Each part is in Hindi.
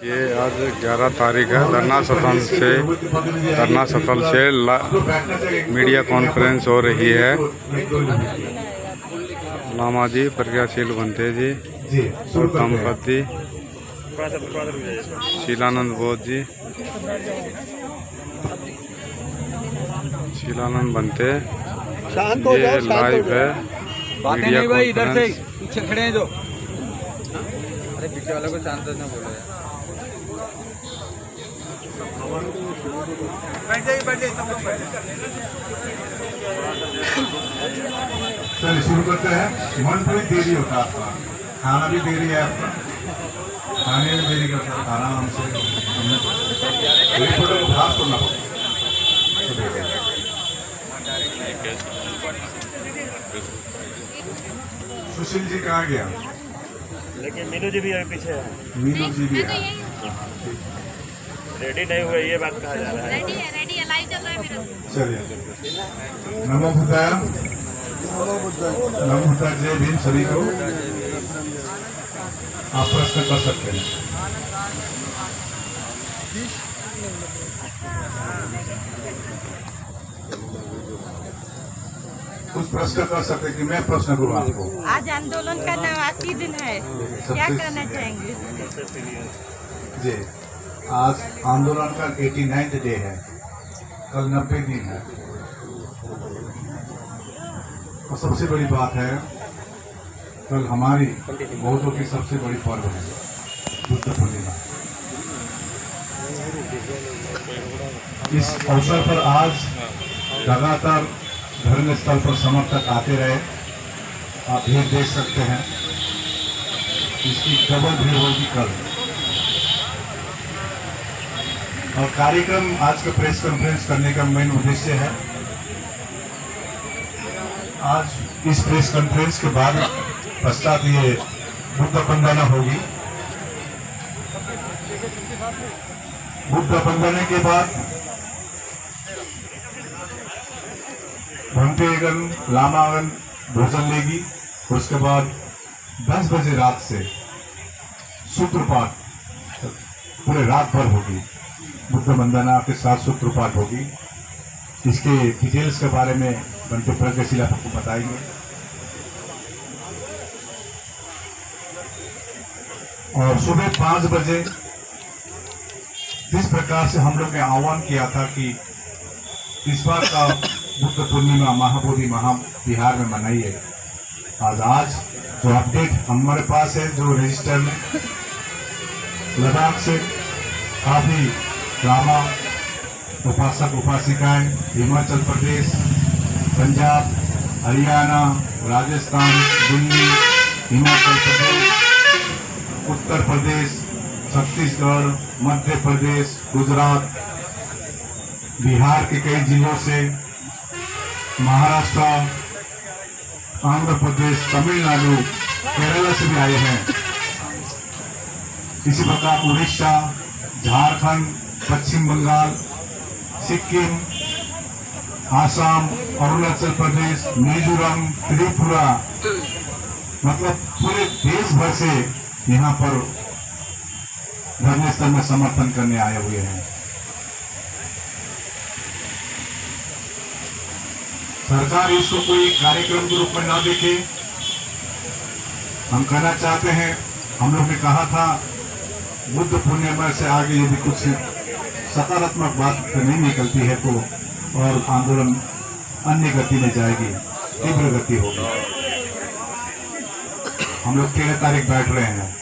ये आज 11 तारीख है। धरना स्थल से मीडिया कॉन्फ्रेंस हो रही है। लामा जी, प्रज्ञाशील भंते जी, दंपत जी, शीलानंद बोध जी, शीलानंद भंते, ये लाइव है मीडिया कॉन्फ्रेंस। पीछे खड़े हैं जो, अरे पीछे वालों को शांत ना बोलो यार। बैठ जाइए सब लोग बैठ जाइए। चलिए शुरू करते हैं। मन थोड़ी देरी होता है आपका, खाना भी देरी है आपका, खाने में देरी करता है, आराम से एक फोटो को भाग करना होगा। सुशील जी कहाँ गया? लेकिन मीनू जी भी अभी पीछे है। मीनू जी भी है। रेडी नहीं हुए ये बात कहा जा रहा है। रेडी है लाइव चल रहा है मेरा। चलिए, नमो बुद्धाय, नमो बुद्धाय, जय भीम सभी को। आप प्रश्न कर सकते हैं। कुछ प्रश्न कर सकते हैं कि मैं प्रश्न करूँ आपको। आज आंदोलन का 89 दिन है, क्या कहना चाहेंगे? जी, आज आंदोलन का 89th डे है, कल 90 दिन है। और सबसे बड़ी बात है, कल हमारी बौद्धों की सबसे बड़ी पर्व है बुद्ध पूर्णिमा। इस अवसर पर आज लगातार धर्म स्थल पर समर्थक आते रहे। आप भीड़ देख सकते हैं, इसकी डबल भीड़ होगी कल। और कार्यक्रम आज का प्रेस कॉन्फ्रेंस करने का मेन उद्देश्य है, आज इस प्रेस कॉन्फ्रेंस के बाद पश्चात ये बुद्ध वंदना होगी। बुद्ध वंदना के बाद भंतेगण लामागण भोजन लेगी। उसके बाद 10 बजे रात से सूत्रपाठ पूरे रात भर होगी। बुद्ध वंदना के साथ सूत्रपाठ होगी। इसके डिटेल्स के बारे में बंटे प्रज्ञाशील आपको बताएंगे। और सुबह 5 बजे जिस प्रकार से हम लोग ने आह्वान किया था कि इस बार का बुद्ध पूर्णिमा महाबोधि बिहार में मनाइए। आज जो अपडेट हमारे पास है, जो रजिस्टर में लद्दाख से काफी लामा उपासक उपासिकाएं, हिमाचल प्रदेश, पंजाब, हरियाणा, राजस्थान, दिल्ली, हिमाचल प्रदेश, उत्तर प्रदेश, छत्तीसगढ़, मध्य प्रदेश, गुजरात, बिहार के कई जिलों से, महाराष्ट्र, आंध्र प्रदेश, तमिलनाडु, केरला से भी आए हैं। इसी प्रकार उड़ीसा, झारखंड, पश्चिम बंगाल, सिक्किम, आसाम, अरुणाचल प्रदेश, मिजोरम, त्रिपुरा, मतलब पूरे देश भर से यहाँ पर धर्म स्थल में समर्थन करने आए हुए हैं। सरकार इसको कोई कार्यक्रम के रूप में ना देखे। हम कहना चाहते हैं, हम लोग ने कहा था बुद्ध पूर्णिमा से आगे यदि कुछ सकारात्मक बात नहीं निकलती है तो और आंदोलन अन्य गति में जाएगी, तीव्र गति होगी। हम लोग 13 तारीख बैठ रहे हैं।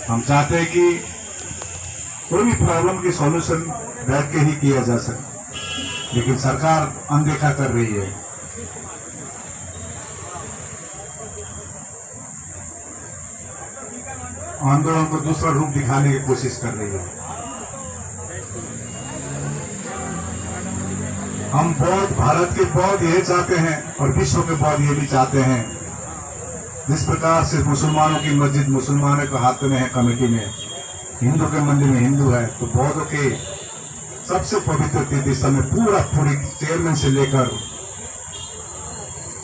हम चाहते हैं कि कोई भी प्रॉब्लम की सॉल्यूशन बैठ के ही किया जा सके, लेकिन सरकार अनदेखा कर रही है। आंदोलन को दूसरा रूप दिखाने की कोशिश कर रही है। हम बौद्ध, भारत के बौद्ध ये चाहते हैं और विश्व के बौद्ध ये भी चाहते हैं। जिस प्रकार से मुसलमानों की मस्जिद मुसलमानों के हाथ में है कमेटी में, हिंदू के मंदिर में हिंदू है, तो बौद्धों के सबसे पवित्र दिशा में पूरी चेयरमैन से लेकर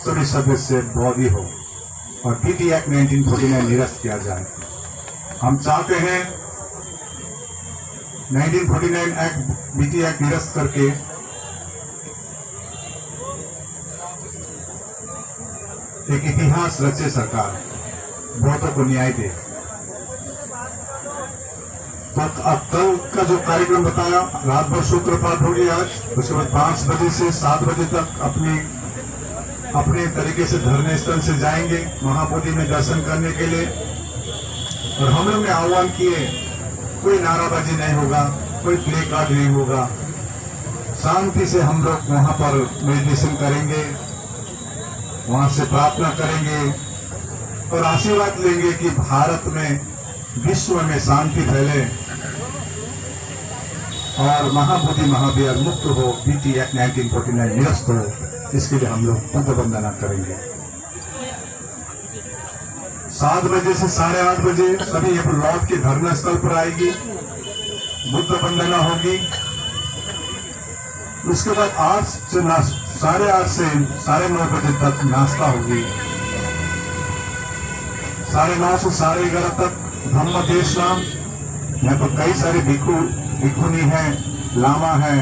सभी सदस्य बौद्ध हो और पीटी एक्ट 1949 निरस्त किया जाए। हम चाहते हैं 1949 एक्ट बीटी एक्ट निरस्त करके एक इतिहास रचे सरकार, बहुतों को न्याय दे। तो अब कल का जो कार्यक्रम बताया, रात भर सूत्रपात होगी आज, उसके बाद 5 बजे से 7 बजे तक अपने तरीके से धरने स्थल से जाएंगे महाबोधि में दर्शन करने के लिए। और हम लोग ने आह्वान किए, कोई नाराबाजी नहीं होगा, कोई प्ले कार्ड नहीं होगा, शांति से हम लोग वहां पर मेडिटेशन करेंगे, वहां से प्रार्थना करेंगे और आशीर्वाद लेंगे कि भारत में, विश्व में शांति फैले और महाबोधि महाविहार मुक्त हो, बीटी एक्ट 1949 निरस्त हो। इसके लिए हम लोग बुद्ध वंदना करेंगे। 7 बजे से 8:30 बजे सभी यहाँ लौट के धरना स्थल पर आएगी, बुद्ध वंदना होगी। उसके बाद 8 से 8:30 से 9:30 बजे तक नाश्ता होगी। 9:30 से 11:30 तक धम्म देशना। यहाँ पर कई सारे भिक्षुनी हैं, लामा हैं,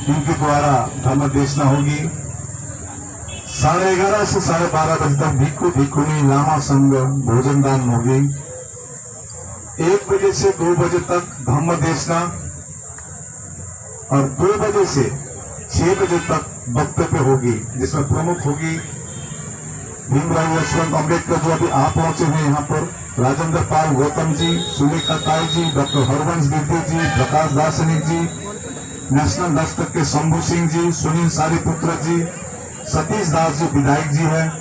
इनके द्वारा धम्म देशना होगी। 11:30 से 12:30 बजे तक भिक्षु भिक्षुनी लामा संघ भोजन दान होगी। 1 बजे से 2 बजे तक धम्म देशना और 2 बजे से 6 बजे तक वक्तव्य होगी, जिसमें प्रमुख होगी भीमराव यशवंत अम्बेडकर जो अभी आप पहुंचे हैं यहाँ पर, राजेंद्र पाल गौतम जी, सुलेखा ताई जी, डॉक्टर हरवंश गिरदी जी, प्रकाश दार्शनिक जी, नेशनल दस्तक के शंभू सिंह जी, सुनील सारीपुत्र जी, सतीश दास जी विधायक जी हैं,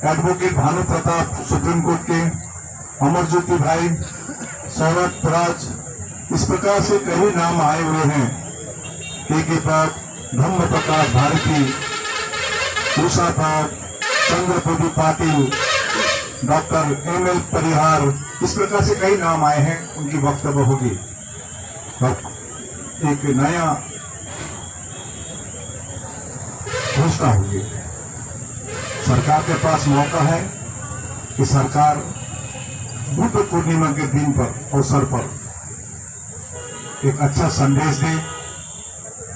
advocate Bhanu Pratap supreme court के, अमरज्योति भाई, सौरभ राज, इस प्रकार से कई नाम आए हुए हैं। के पाठ, धम्म प्रकाश भारती, उषा पाठ, चंद्रप्रभु पाटिल, डॉक्टर ML परिहार, इस प्रकार से कई नाम आए हैं, उनकी वक्तव्य होगी। एक नया घोषणा होगी। सरकार के पास मौका है कि सरकार बुद्ध पूर्णिमा के दिन पर, अवसर पर एक अच्छा संदेश दे।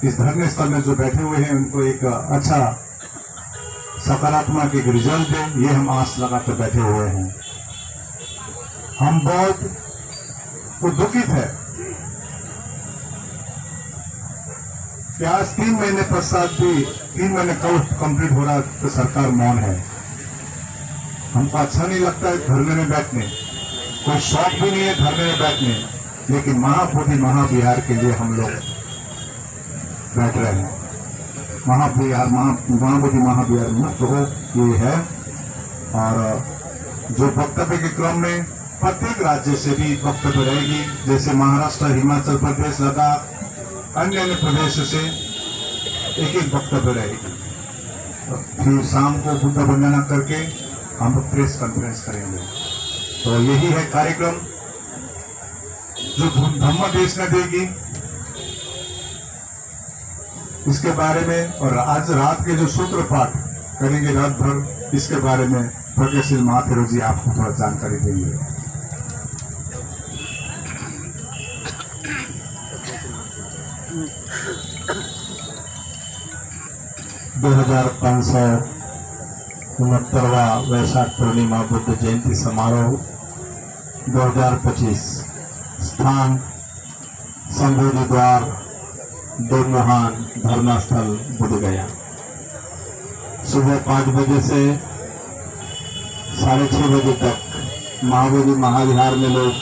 इस धरने स्थल में जो बैठे हुए हैं उनको एक अच्छा सकारात्मक एक रिजल्ट दे, ये हम आस लगाकर बैठे हुए हैं। हम बहुत दुखित है कि आज 3 महीने पश्चात भी 3 महीने कब कंप्लीट हो रहा तो सरकार मौन है। हमको अच्छा नहीं लगता है धरने में बैठने, कोई शौक भी नहीं है धरने में बैठने, लेकिन महाबोधि महाविहार के लिए हम लोग बैठ रहे हैं। महाबोधि महाविहार मुक्त हो, ये है। और जो वक्तव्य के क्रम में प्रत्येक राज्य से भी वक्तव्य रहेगी, जैसे महाराष्ट्र, हिमाचल प्रदेश, लद्दाख, अन्य प्रदेश से एक वक्तव्य रहेगी। फिर शाम को बुद्ध वंदना करके हम प्रेस कॉन्फ्रेंस करेंगे। तो यही है कार्यक्रम जो धम्म देश ने देगी, इसके बारे में। और आज रात के जो सूत्र पाठ करेंगे रात भर, इसके बारे में प्रज्ञाशील महाथेरो जी आपको थोड़ा जानकारी देंगे। (2569वां वैशाख पूर्णिमा बुद्ध जयंती समारोह 2025, स्थान संबोधि द्वार, दोरमुहान धरना स्थल बुद्धगया। सुबह 5 बजे से 6:30 बजे तक महाबोधि महाविहार में लोग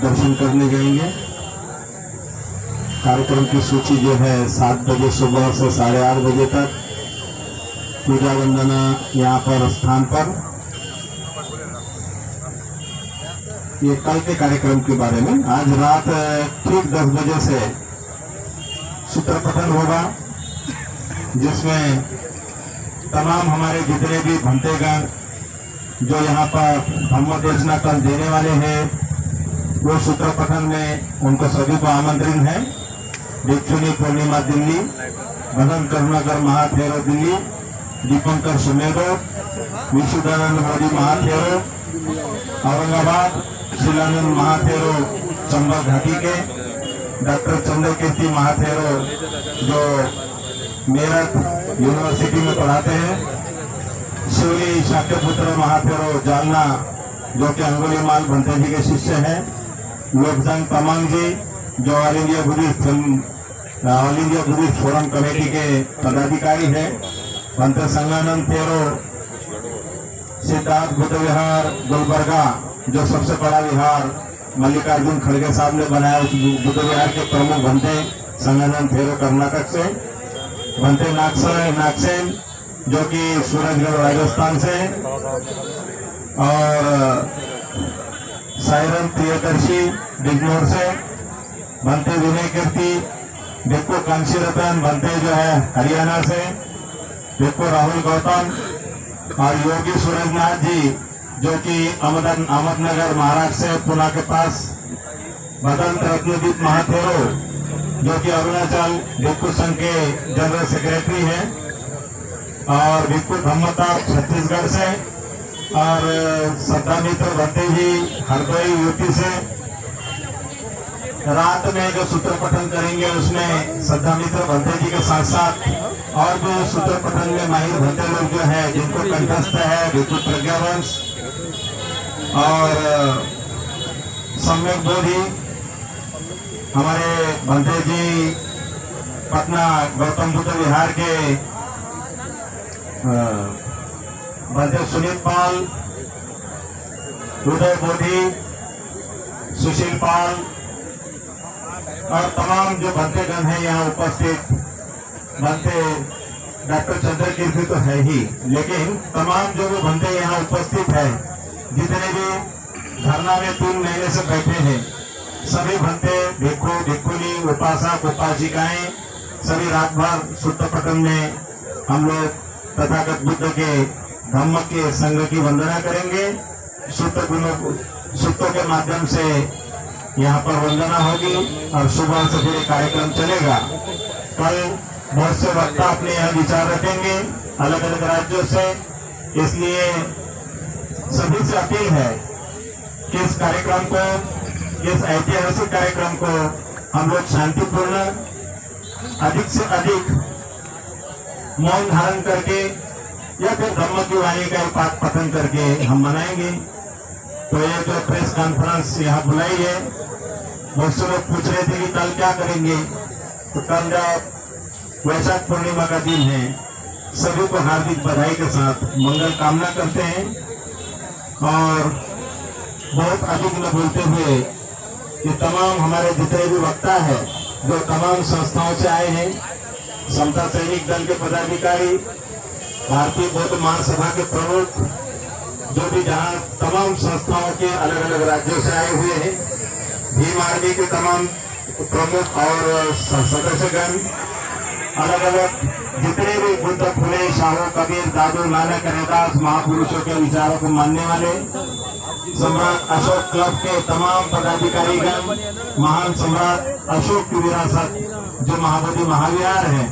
दर्शन करने जाएंगे। कार्यक्रम की सूची जो है 7 बजे सुबह से 8:30 बजे तक पूजा वंदना यहाँ पर स्थान पर। ये कल के कार्यक्रम के बारे में, आज रात ठीक 10 बजे से सूत्र पठन होगा, जिसमें तमाम हमारे जितने भी भंतेगण जो यहाँ पर धम्म देशना कल देने वाले हैं, वो सूत्र पठन में उनको सभी को आमंत्रण है। भिक्षुनी पूर्णिमा दिल्ली, मदन करुणाकर महाथेरो दिल्ली, दीपंकर सुमेरो, विशुद्धानंद मोदी महाथेरो औरंगाबाद, शिलानंद महाथेरो चंबा घाटी के, डॉक्टर चंद्रकीर्ति महाथेरो जो मेरठ यूनिवर्सिटी में पढ़ाते हैं, शिवली शाक्यपुत्र महाथेरो जालना जो कि अंगुलीमाल भंते जी के शिष्य हैं, लोकजंग तमंग जी जो all India Buddhist forum committee के पदाधिकारी हैं, भंते संगानंद थेरो सिद्धार्थ बुद्ध विहार गुलबर्गा जो सबसे बड़ा विहार मल्लिकार्जुन खड़गे साहब ने बनाया, उस बुद्ध विहार के प्रमुख भंते संगानंद थेरो कर्नाटक से, भंते नागसेन जो कि सूरजगढ़ राजस्थान से, और सायरन प्रियदर्शी बिजनौर से, भंते विनय कीर्ति, भिक्खु कांशी रतन भंते जो है हरियाणा से, भिक्खु राहुल गौतम और योगी सूरजनाथ जी जो कि अहमदनगर महाराष्ट्र से पुणे के पास, भदंत रत्नदीप महाथेरो जो कि अरुणाचल भिक्खु संघ के जनरल सेक्रेटरी हैं, और भिक्खु धम्मताप छत्तीसगढ़ से, और श्रद्धा मित्र भंते जी हरदोई यूपी से। रात में जो सूत्र पठन करेंगे उसमें श्रद्धा मित्र भंते जी के साथ साथ और जो सूत्र पठन में माहिर भंते लोग जो है जिनको कंठस्थ है, भिक्खु प्रज्ञावंश और सम्यक बोधि हमारे भंते जी पटना गौतम बुद्ध विहार के भंते सुनीत पाल, उदय बोधि, सुशील पाल और तमाम जो भंतेगण हैं यहाँ उपस्थित, भंते डॉक्टर चंद्रकीर्ति तो है ही, लेकिन तमाम जो भी भंते यहाँ उपस्थित है, जितने भी धरना में 3 महीने से बैठे हैं, सभी भंते भिक्खु भिक्खुनी उपासक उपासिकाएं सभी रात भर सूत्र पठन में हम लोग तथागत बुद्ध के धम्म के संघ की वंदना करेंगे। सूत्रों के माध्यम से यहाँ पर वंदना होगी और सुबह से फिर कार्यक्रम चलेगा। कल बहुत से वक्ता अपने यहाँ विचार रखेंगे अलग अलग राज्यों से, इसलिए सभी से अपील है कि इस कार्यक्रम को, इस ऐतिहासिक कार्यक्रम को हम लोग शांतिपूर्ण अधिक से अधिक मौन धारण करके या फिर धम्म की वाणी का पाठ पठन करके हम मनाएंगे। तो ये जो प्रेस कॉन्फ्रेंस यहाँ बुलाई है, बहुत से लोग पूछ रहे थे कि कल क्या करेंगे, तो कल जब वैशाख पूर्णिमा का दिन है, सभी को हार्दिक बधाई के साथ मंगल कामना करते हैं और बहुत अधिक न बोलते हुए ये तमाम हमारे जितने भी वक्ता है जो तमाम संस्थाओं से आए हैं, समता सैनिक दल के पदाधिकारी, भारतीय बौद्ध महासभा के प्रमुख, जो भी जहां तमाम संस्थाओं के अलग अलग राज्यों से आए हुए हैं, भीम आर्मी के तमाम प्रमुख और सदस्यगण, अलग अलग जितने भी बुद्ध फुले शाहू कबीर दादू नानक रविदास महापुरुषों के विचारों को मानने वाले, सम्राट अशोक क्लब के तमाम पदाधिकारीगण, महान सम्राट अशोक की विरासत जो महाबोधि महाविहार है,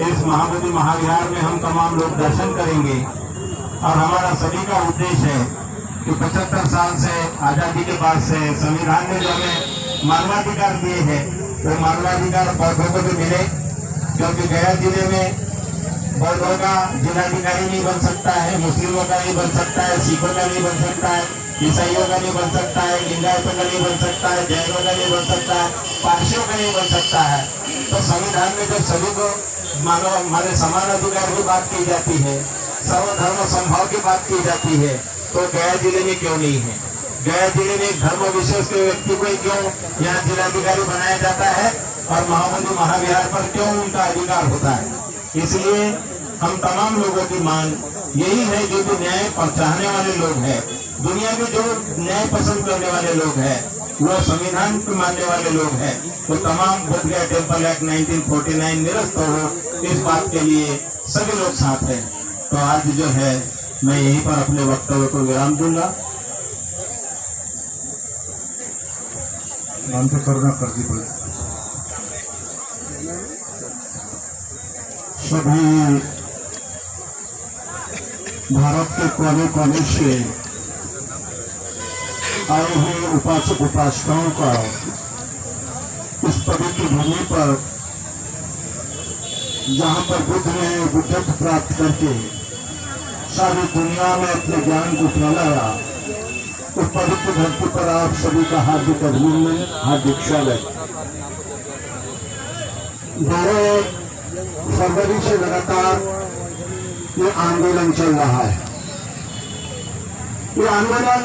इस महाबोधि महाविहार में हम तमाम लोग दर्शन करेंगे। और हमारा सभी का उद्देश्य है कि 75 साल से आजादी के बाद से संविधान ने जो हमें मानवाधिकार दिए हैं, वो मानवाधिकार बौद्धों को भी मिले, क्योंकि गया जिले में बौद्धों का जिलाधिकारी नहीं बन सकता है, मुस्लिमों का नहीं बन सकता है, सिखों का नहीं बन सकता है, ईसाइयों का नहीं बन सकता है, लिंगायतों का नहीं बन सकता है, जैनों का नहीं बन सकता है, पारसियों का नहीं बन सकता है। तो संविधान में जब सभी को मानव हमारे समान अधिकार की बात की जाती है, सर्वधर्म संभाव की बात की जाती है, तो गया जिले में क्यों नहीं है? गया जिले में एक धर्म विशेष के व्यक्ति को क्यों यहाँ जिलाधिकारी बनाया जाता है और महाबोधि महाविहार पर क्यों उनका अधिकार होता है? इसलिए हम तमाम लोगों की मांग यही है, जो भी न्याय पर चाहने वाले लोग हैं, दुनिया में जो न्याय पसंद करने वाले लोग हैं, वो संविधान को मानने वाले लोग हैं, तो तमाम बोध गया टेम्पल एक्ट 1949 निरस्त हो, इस बात के लिए सभी लोग साथ हैं। तो आज जो है मैं यहीं पर अपने वक्तव्य को विराम दूंगा। नाम तो करना कर दी पड़े। सभी भारत के कोने कोने से आए हुए उपासक उपासिकाओं का इस पवित्र भूमि पर जहां पर बुद्ध ने बुद्धत्व प्राप्त करके सारी दुनिया में अपने ज्ञान को फैलाया, उस पवित्र धरती पर आप सभी का हार्दिक अभिनंदन, हार्दिक स्वागत। 12 फरवरी से लगातार ये आंदोलन चल रहा है। ये आंदोलन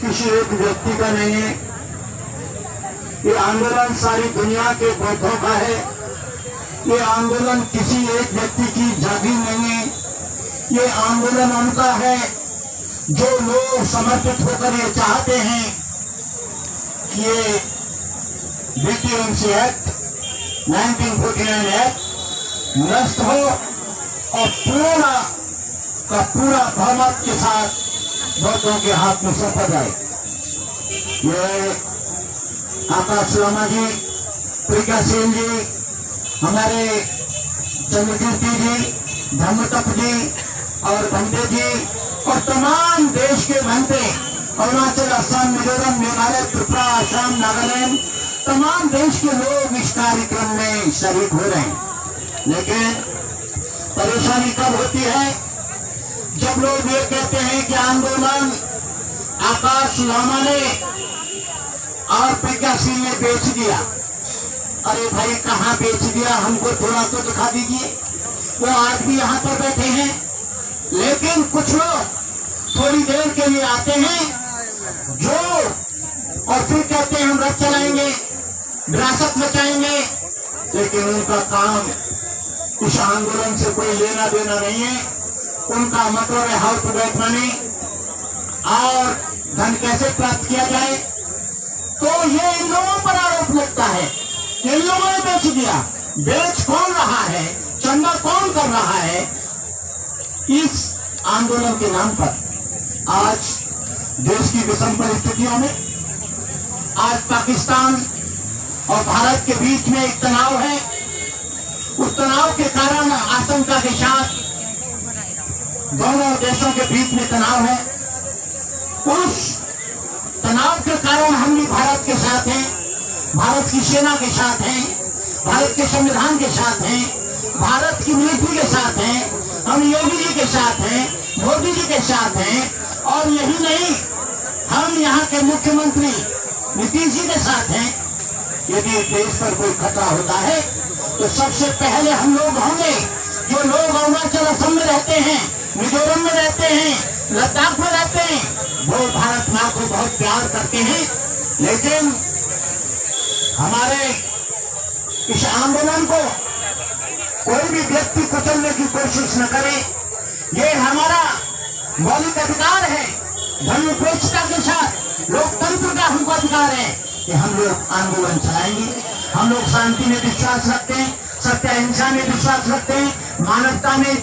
किसी एक व्यक्ति का नहीं है, ये आंदोलन सारी दुनिया के बौद्धों का है। ये आंदोलन किसी एक व्यक्ति की जागीर नहीं है, ये आंदोलन उनका है जो लोग समर्पित होकर ये चाहते हैं कि ये बीटीएमसी एक्ट 1949 एक्ट नष्ट हो और पूरा का पूरा बहुमत के साथ बौद्धों के हाथ में सौंपा जाए। ये आकाश लामा जी, प्रिका सेन जी, हमारे चंद्रकीर्ति जी, धर्मतप जी और भंते जी और तमाम देश के भंते, अरुणाचल, असम, मिजोरम, मेघालय, त्रिपुरा, असम, नागालैंड, तमाम देश के लोग इस कार्यक्रम में शरीक हो रहे हैं। लेकिन परेशानी कब होती है? जब लोग ये कहते हैं कि आंदोलन आकाश लामा ने और प्रज्ञा सिंह ने बेच दिया। अरे भाई, कहाँ बेच दिया? हमको थोड़ा तो दिखा दीजिए। वो आज भी यहाँ पर बैठे हैं, लेकिन कुछ लोग थोड़ी देर के लिए आते हैं जो और फिर कहते हैं हम रथ चलाएंगे, विरासत बचाएंगे, लेकिन उनका काम इस आंदोलन से कोई लेना देना नहीं है। उनका मतलब है हाउस टू बैठ मनी और धन कैसे प्राप्त किया जाए। तो ये इन लोगों पर आरोप लगता है कि इन लोगों ने बेच दिया। बेच कौन रहा है? चंदा कौन कर रहा है? इस आंदोलन के नाम पर आज देश की विषम परिस्थितियों में आज पाकिस्तान और भारत के बीच में एक तनाव है। उस तनाव के कारण आशंका के साथ दोनों देशों के बीच में तनाव है। उस तनाव के कारण हम भी भारत के साथ हैं, भारत की सेना के साथ हैं, भारत के संविधान के साथ हैं, भारत की मिलिट्री के साथ हैं, हम योगी जी के साथ हैं, मोदी जी के साथ हैं। और यही नहीं, हम यहाँ के मुख्यमंत्री नीतीश जी के साथ हैं। यदि देश पर कोई खतरा होता है तो सबसे पहले हम लोग होंगे। जो लोग अरुणाचल, असम में रहते हैं, मिजोरम में रहते हैं, लद्दाख में रहते हैं, वो भारत माँ को बहुत प्यार करते हैं। लेकिन हमारे इस आंदोलन को कोई भी व्यक्ति कुचलने की कोशिश न करे। ये हमारा मौलिक अधिकार है। धर्मनिरपेक्षता के साथ लोकतंत्र का हमको अधिकार है कि हम लोग आंदोलन चलाएंगे। हम लोग शांति में विश्वास रखते हैं, सत्य अहिंसा में विश्वास रखते हैं, मानवता में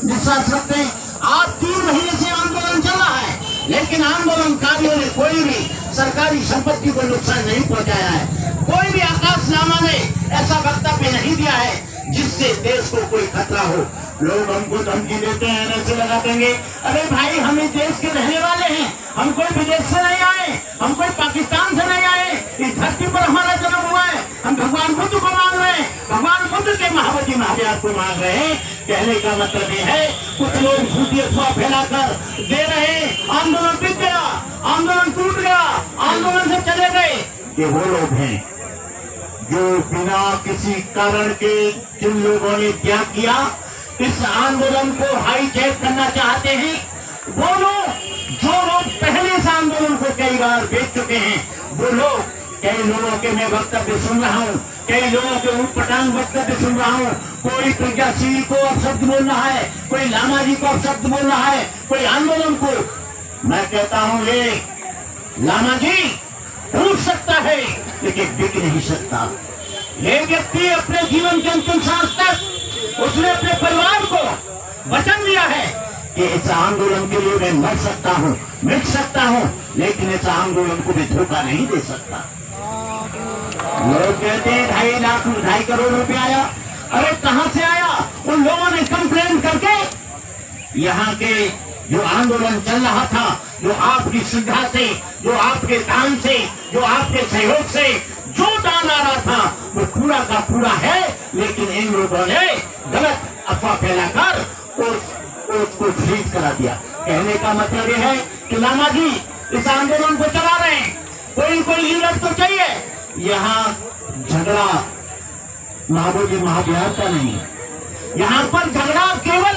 विश्वास रखते हैं। आज 3 महीने से आंदोलन चल रहा है, लेकिन आंदोलनकारियों ने कोई भी सरकारी संपत्ति को नुकसान नहीं पहुंचाया है। कोई भी आकाश लामा ने ऐसा वक्तव्य नहीं दिया है जिससे देश को कोई खतरा हो। लोग हमको धमकी देते हैं, ऐसे लगा देंगे। अरे भाई, हम इस देश के रहने वाले हैं, हम कोई विदेश से नहीं आए, हम कोई पाकिस्तान से नहीं आए। इस धरती पर हमारा जन्म हुआ है। हम भगवान बुद्ध को मान रहे हैं, भगवान बुद्ध के महावती महाव्यास को मान रहे हैं। कहने का मतलब ये है, कुछ लोग झूठी अफवाह फैलाकर दे रहे हैं आंदोलन बिक गया, आंदोलन टूट गया, आंदोलन से चले गए। ये वो लोग हैं जो बिना किसी कारण के जिन लोगों ने त्याग किया, इस आंदोलन को हाईजैक करना चाहते हैं। वो लोग जो लोग पहले इस आंदोलन को कई बार बेच चुके हैं, वो लोग, कई लोगों के मैं वक्तव्य सुन रहा हूँ, कई लोगों के ऊटपटांग वक्तव्य सुन रहा हूँ। कोई प्रज्ञाशील को अपशब्द बोल रहा है, कोई लामा जी को अपशब्द बोल रहा है, कोई आंदोलन को। मैं कहता हूँ, ये लामा जी पूछ सकता है लेकिन बिक नहीं सकता। ये व्यक्ति अपने जीवन के अंतिम सांस तक उसने अपने परिवार को वचन दिया है कि इस आंदोलन के लिए मैं मर सकता हूँ, मिट सकता हूँ, लेकिन इस आंदोलन को भी धोखा नहीं दे सकता। लोग कहते हैं 2.5 करोड़ रुपया आया। अरे कहाँ से आया? उन लोगों ने कंप्लेन करके यहाँ के जो आंदोलन चल रहा था, जो आपकी श्रद्धा से, जो आपके दान से, जो आपके सहयोग से, जो दान पहला नारा था वो पूरा का पूरा है, लेकिन इन लोगों ने गलत अफवाह फैलाकर उसको फ्रीज करा दिया। कहने का मतलब यह है कि लामा जी इस आंदोलन को चला रहे हैं, कोई लीडर तो चाहिए। यहाँ झगड़ा महाबोधि महाविहार का नहीं है, यहाँ पर झगड़ा केवल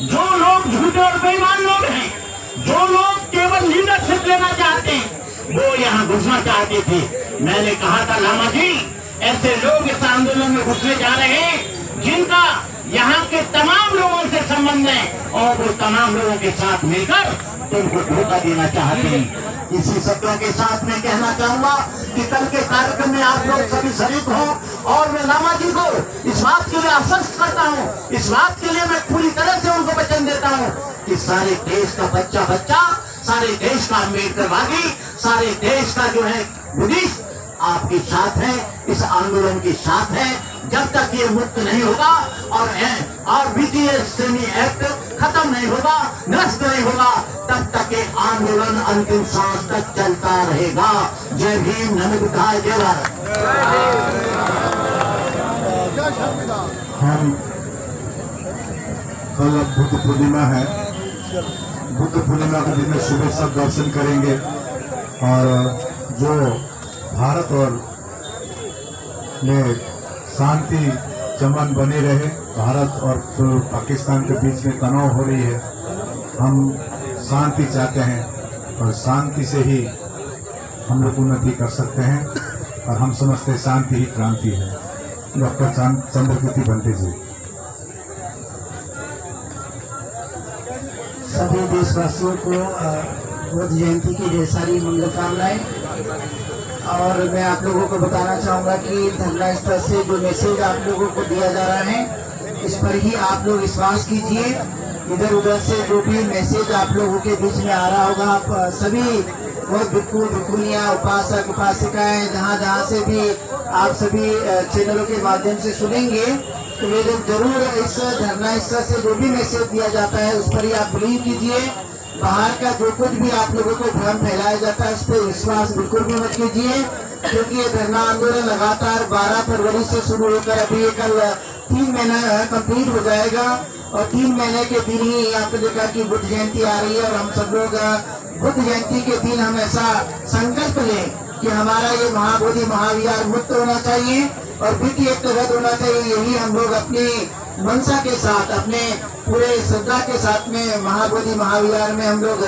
जो लोग झूठे और बेईमान लोग हैं, जो लोग केवल लीडरशिप लेना चाहते हैं, वो यहाँ घुसना चाहते थे। मैंने कहा था लामा जी ऐसे लोग इस आंदोलन में घुसने जा रहे हैं जिनका यहाँ के तमाम लोगों से संबंध है और वो तमाम लोगों के साथ मिलकर तुमको धोखा देना चाहते हैं। इसी शब्दों के साथ मैं कहना चाहूंगा कि कल के कार्यक्रम में आप लोग सभी शरीक हो और मैं लामा जी को इस बात के लिए आश्वस्त करता हूँ, इस बात के लिए मैं पूरी तरह से उनको वचन देता हूँ कि सारे देश का बच्चा, सारे देश का अम्बेडकरवादी, सारे देश का जो है बुद्धिस्ट आपके साथ है, इस आंदोलन के साथ है। जब तक ये मुक्त नहीं होगा और वित्तीय श्रेणी एक्ट खत्म नहीं होगा, नष्ट नहीं होगा, तब तक ये आंदोलन अंतिम सांस तक चलता रहेगा। जय भीम, नमो बुद्धाय, जय भारत। हम कल बुद्ध पूर्णिमा है, बुद्ध पूर्णिमा के दिन में सुबह सब दर्शन करेंगे और जो भारत और में शांति चमन बने रहे, भारत और जो पाकिस्तान के बीच में तनाव हो रही है, हम शांति चाहते हैं और शांति से ही हम लोग उन्नति कर सकते हैं और हम समझते हैं शांति ही क्रांति है। डॉक्टर चंद्रकृति बंटे जी। सभी देशवासियों को बुद्ध जयंती की ढेर सारी मंगल कामनाएं। और मैं आप लोगों को बताना चाहूंगा कि धरना स्थल से जो मैसेज आप लोगों को दिया जा रहा है, इस पर ही आप लोग विश्वास कीजिए। इधर उधर से जो भी मैसेज आप लोगों के बीच में आ रहा होगा, आप सभी बहुत भिक्खु भिक्खुनियाँ, उपासक उपासिकाएं जहाँ से भी आप सभी चैनलों के माध्यम से सुनेंगे, तो वे लोग जरूर इस धरना स्थल से जो भी मैसेज दिया जाता है उस पर ही आप बिलीव कीजिए। बाहर का जो कुछ भी आप लोगों को भ्रम फैलाया जाता है उस पर विश्वास बिल्कुल भी मत कीजिए, क्योंकि ये धरना आंदोलन लगातार 12 फरवरी से शुरू होकर अभी कल 3 महीना कंप्लीट हो जाएगा और 3 महीने के दिन ही आपने देखा कि बुद्ध जयंती आ रही है और हम सब लोग बुद्ध जयंती के दिन हम ऐसा संकल्प लें कि हमारा ये महाबोधि महाविहार मुक्त होना चाहिए और वित्त एक रद्द होना चाहिए। यही हम लोग अपनी मनसा के साथ, अपने पूरे श्रद्धा के साथ में महाबोधि महाविहार में हम लोग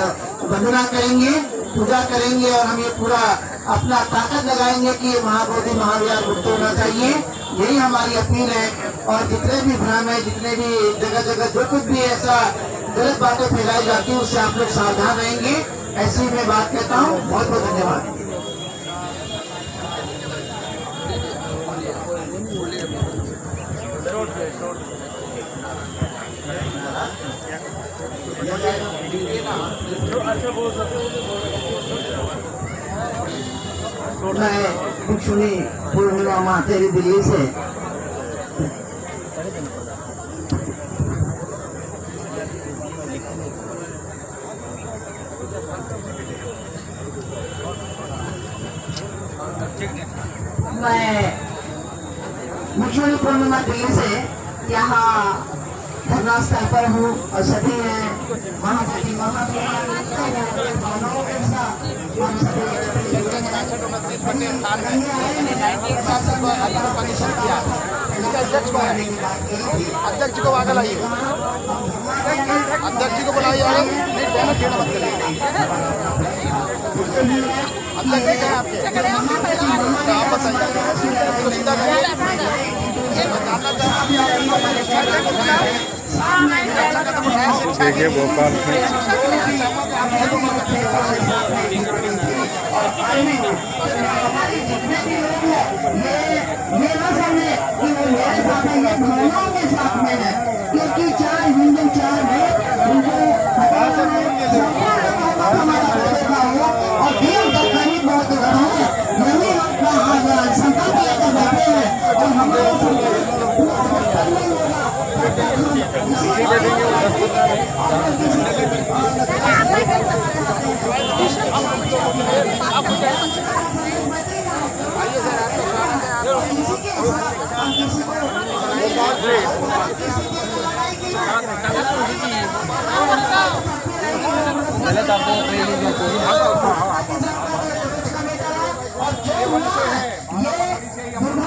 वंदना करेंगे, पूजा करेंगे और हम ये पूरा अपना ताकत लगाएंगे कि ये महाबोधि महाविहार मुक्त होना चाहिए। यही हमारी अपील है। और जितने भी भ्रम है, जितने भी जगह जगह जो कुछ भी ऐसा गलत बातें फैलाई जाती है उससे आप लोग सावधान रहेंगे, ऐसी मैं बात कहता हूँ। बहुत बहुत धन्यवाद। मैं भिक्षुणी पूर्णिमा मातेरी दिल्ली से भिक्षुणी पूर्णिमा दिल्ली से यहाँ धरना स्थल पर हूँ और सभी महाबोधि महाविहार के साथ हम सभी अध्यक्ष को आगे लाइए, अध्यक्ष जी को बुलाइए। अध्यक्ष क्या है आपके? आप बताइए, सीधा देखिए भोपाल ये न समझे कि वो मेरे साथ है, ये भावनाओं के साथ में है, क्योंकि 4 हिंदू 4 है, उनको और देव दत्तानी बहुत बड़ा है। यही अपना संकल्प लेकर बैठे हैं और हम आइए सर, और जो हुआ ये